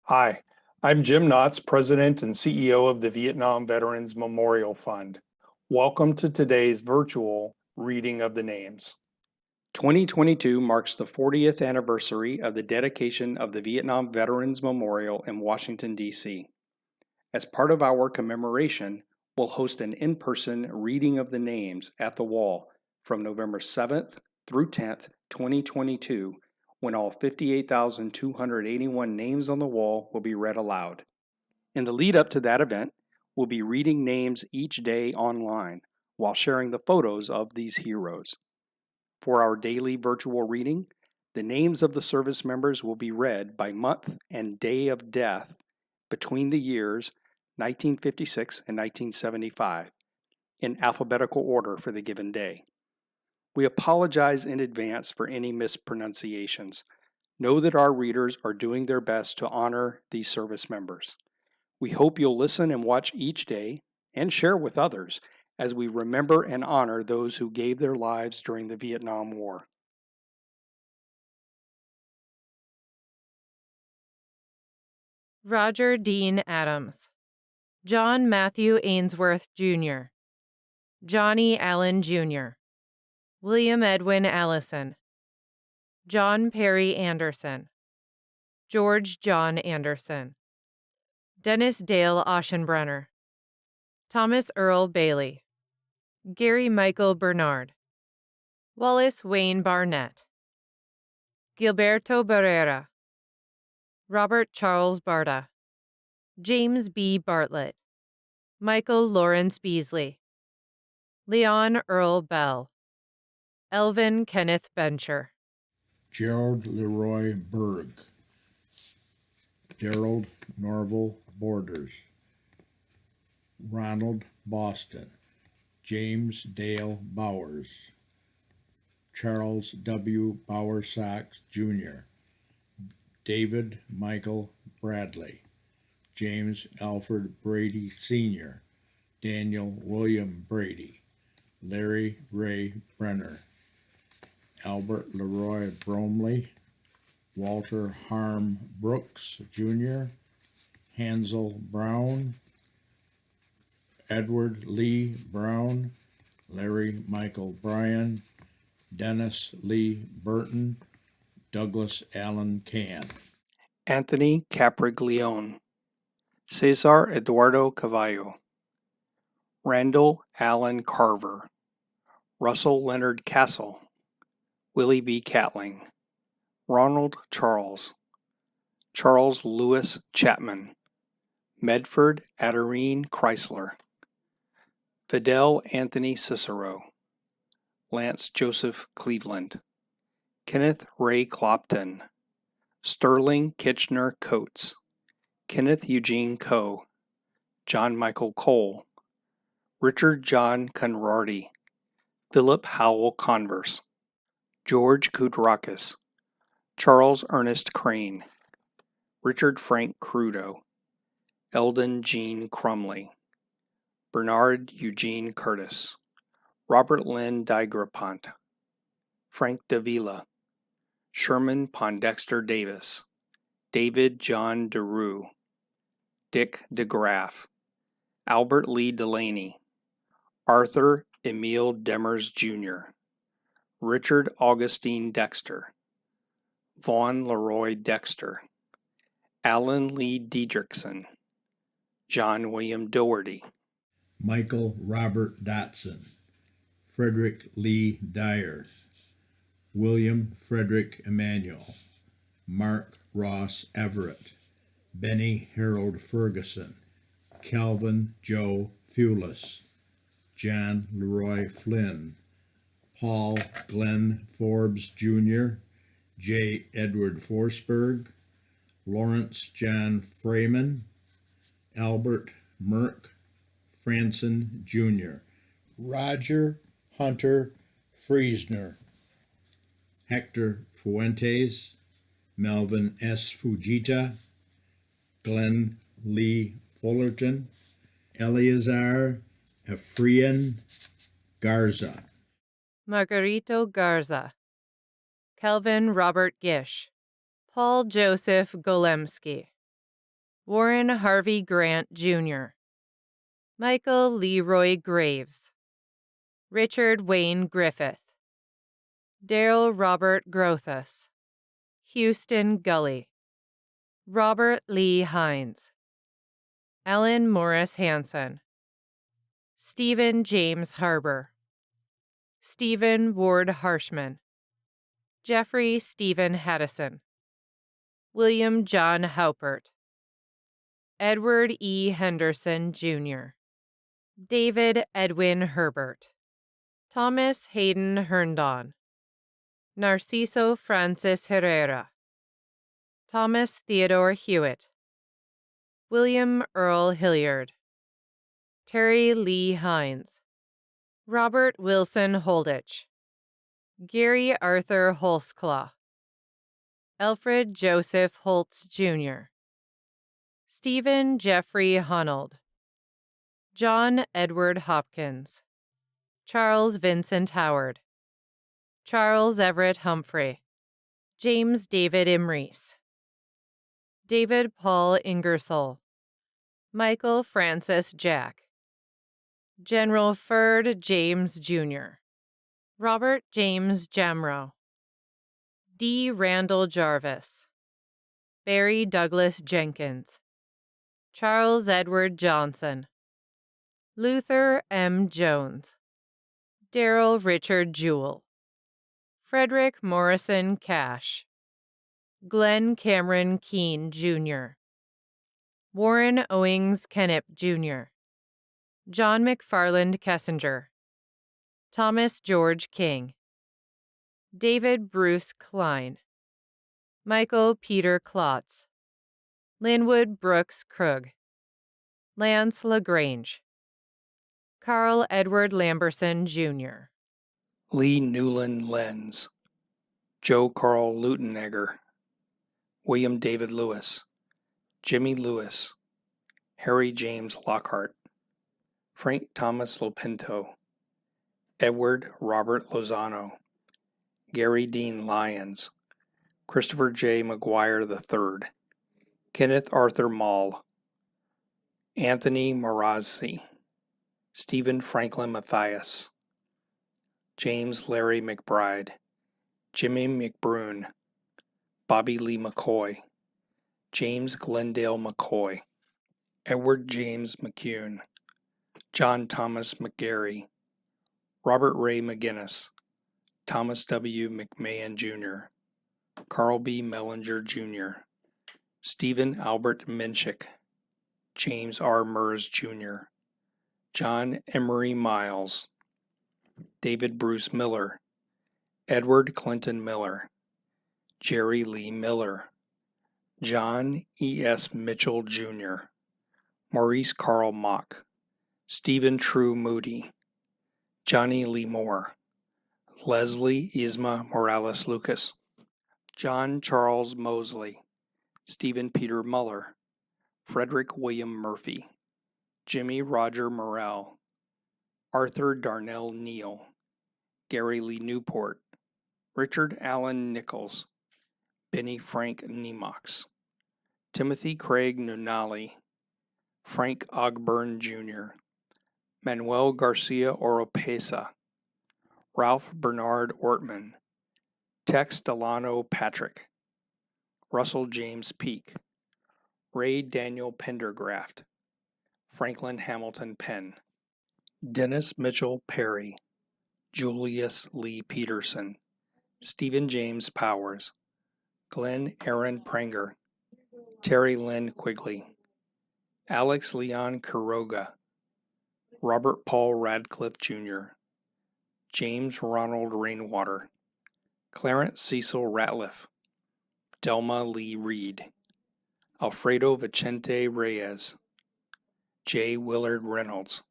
Hi, I'm Jim Knotts, President and CEO of the Vietnam Veterans Memorial Fund. Welcome to today's virtual reading of the names. 2022 marks the 40th anniversary of the dedication of the Vietnam Veterans Memorial in Washington, D.C. As part of our commemoration, we'll host an in-person reading of the names at the wall from November 7th through 10th, 2022, when all 58,281 names on the wall will be read aloud. In the lead up to that event, we'll be reading names each day online while sharing the photos of these heroes. For our daily virtual reading, the names of the service members will be read by month and day of death between the years 1956 and 1975 in alphabetical order for the given day. We apologize in advance for any mispronunciations. Know that our readers are doing their best to honor these service members. We hope you'll listen and watch each day and share with others as we remember and honor those who gave their lives during the Vietnam War. Roger Dean Adams, John Matthew Ainsworth, Jr., Johnny Allen, Jr., William Edwin Allison, John Perry Anderson, George John Anderson, Dennis Dale Aschenbrenner, Thomas Earl Bailey, Gary Michael Bernard, Wallace Wayne Barnett, Gilberto Barrera, Robert Charles Barta, James B. Bartlett, Michael Lawrence Beasley, Leon Earl Bell, Elvin Kenneth Bencher, Gerald Leroy Berg, Darrell Norval Borders, Ronald Boston, James Dale Bowers, Charles W. Bowersox, Jr., David Michael Bradley, James Alfred Brady, Sr., Daniel William Brady, Larry Ray Brenner, Albert Leroy Bromley, Walter Harm Brooks, Jr., Hansel Brown, Edward Lee Brown, Larry Michael Bryan, Dennis Lee Burton, Douglas Allen Cann. Anthony Capriglione, Cesar Eduardo Cavallo, Randall Allen Carver, Russell Leonard Castle, Willie B. Catling, Ronald Charles, Charles Lewis Chapman, Medford Adarine Chrysler, Fidel Anthony Cicero, Lance Joseph Cleveland, Kenneth Ray Clopton, Sterling Kitchener Coates, Kenneth Eugene Coe, John Michael Cole, Richard John Conrarty, Philip Howell Converse, George Koutrakis, Charles Ernest Crane, Richard Frank Crudo, Eldon Jean Crumley, Bernard Eugene Curtis, Robert Lynn Digrapont, Frank Davila, Sherman Pondexter Davis, David John DeRue, Dick DeGraff, Albert Lee Delaney, Arthur Emile Demers Jr., Richard Augustine Dexter, Vaughn Leroy Dexter, Alan Lee Diedrichson, John William Doherty, Michael Robert Dotson, Frederick Lee Dyer, William Frederick Emanuel, Mark Ross Everett, Benny Harold Ferguson, Calvin Joe Fewless, John Leroy Flynn, Paul Glenn Forbes Jr., J. Edward Forsberg, Lawrence John Freeman, Albert Merck Franson Jr., Roger Hunter Friesner, Hector Fuentes, Melvin S. Fujita, Glenn Lee Fullerton, Eleazar Ephraim Garza, Margarito Garza, Kelvin Robert Gish, Paul Joseph Golemsky, Warren Harvey Grant, Jr., Michael Leroy Graves, Richard Wayne Griffith, Daryl Robert Grothus, Houston Gully, Robert Lee Hines, Ellen Morris Hanson, Stephen James Harbor, Stephen Ward Harshman, Jeffrey Stephen Haddison, William John Haupert, Edward E. Henderson, Jr., David Edwin Herbert, Thomas Hayden Herndon, Narciso Francis Herrera, Thomas Theodore Hewitt, William Earl Hilliard, Terry Lee Hines, Robert Wilson Holditch, Gary Arthur Holsclaw, Alfred Joseph Holtz, Jr., Stephen Jeffrey Honold, John Edward Hopkins, Charles Vincent Howard, Charles Everett Humphrey, James David Imreese, David Paul Ingersoll, Michael Francis Jack, General Ferd James, Jr., Robert James Jamrow, D. Randall Jarvis, Barry Douglas Jenkins, Charles Edward Johnson, Luther M. Jones, Darrell Richard Jewell, Frederick Morrison Cash, Glenn Cameron Keene, Jr., Warren Owings Kennip, Jr., John McFarland Kessinger, Thomas George King, David Bruce Klein, Michael Peter Klotz, Linwood Brooks Krug, Lance LaGrange, Carl Edward Lamberson, Jr., Lee Newland Lenz, Joe Carl Leutenegger, William David Lewis, Jimmy Lewis, Harry James Lockhart, Frank Thomas Lopinto, Edward Robert Lozano, Gary Dean Lyons, Christopher J. McGuire III, Kenneth Arthur Mall, Anthony Morazzi, Stephen Franklin Matthias, James Larry McBride, Jimmy McBroom, Bobby Lee McCoy, James Glendale McCoy, Edward James McCune, John Thomas McGarry, Robert Ray McGinnis, Thomas W. McMahon Jr., Carl B. Mellinger Jr., Stephen Albert Menschik, James R. Mers Jr., John Emery Miles, David Bruce Miller, Edward Clinton Miller, Jerry Lee Miller, John E. S. Mitchell Jr., Maurice Carl Mock, Stephen True Moody, Johnny Lee Moore, Leslie Isma Morales Lucas, John Charles Mosley, Stephen Peter Muller, Frederick William Murphy, Jimmy Roger Morrell, Arthur Darnell Neal, Gary Lee Newport, Richard Allen Nichols, Benny Frank Nemox, Timothy Craig Nunali, Frank Ogburn Jr., Manuel Garcia Oropesa, Ralph Bernard Ortman, Tex Delano Patrick, Russell James Peake, Ray Daniel Pendergraft, Franklin Hamilton Penn, Dennis Mitchell Perry, Julius Lee Peterson, Stephen James Powers, Glenn Aaron Pranger, Terry Lynn Quigley, Alex Leon Quiroga, Robert Paul Radcliffe Jr., James Ronald Rainwater, Clarence Cecil Ratliff, Delma Lee Reed, Alfredo Vicente Reyes, J. Willard Reynolds,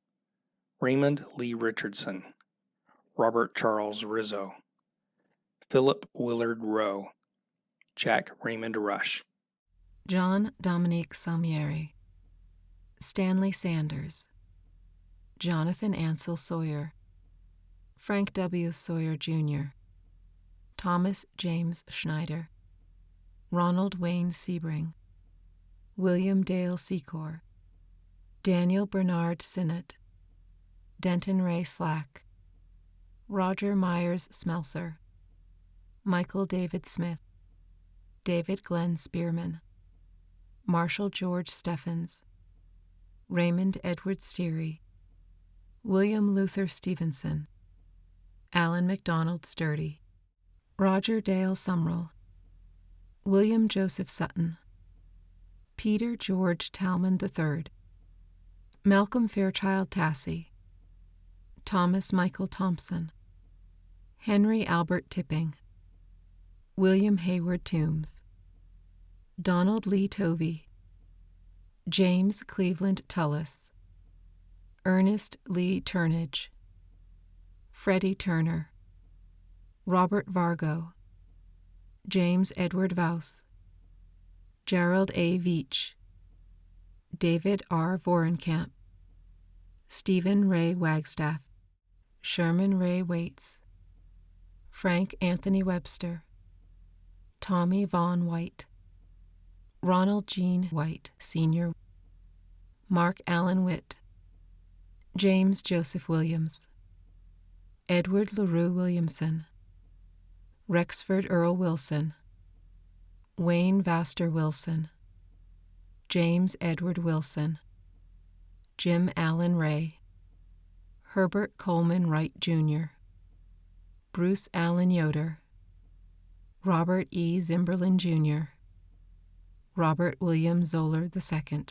Raymond Lee Richardson, Robert Charles Rizzo, Philip Willard Rowe, Jack Raymond Rush, John Dominique Salmieri, Stanley Sanders, Jonathan Ansel Sawyer, Frank W. Sawyer Jr., Thomas James Schneider, Ronald Wayne Sebring, William Dale Secor, Daniel Bernard Sinnott, Denton Ray Slack, Roger Myers Smelser, Michael David Smith, David Glenn Spearman, Marshall George Steffens, Raymond Edward Steary, William Luther Stevenson, Alan MacDonald Sturdy, Roger Dale Sumrall, William Joseph Sutton, Peter George Talman III, Malcolm Fairchild Tassie, Thomas Michael Thompson, Henry Albert Tipping, William Hayward Toombs, Donald Lee Tovey, James Cleveland Tullis, Ernest Lee Turnage, Freddie Turner, Robert Vargo, James Edward Vouse, Gerald A. Veach, David R. Vorenkamp, Stephen Ray Wagstaff, Sherman Ray Waits, Frank Anthony Webster, Tommy Vaughn White, Ronald Jean White, Sr., Mark Allen Witt, James Joseph Williams, Edward LaRue Williamson, Rexford Earl Wilson, Wayne Vaster Wilson, James Edward Wilson, Jim Allen Ray, Herbert Coleman Wright, Jr., Bruce Allen Yoder, Robert E. Zimberlin, Jr., Robert William Zoller II.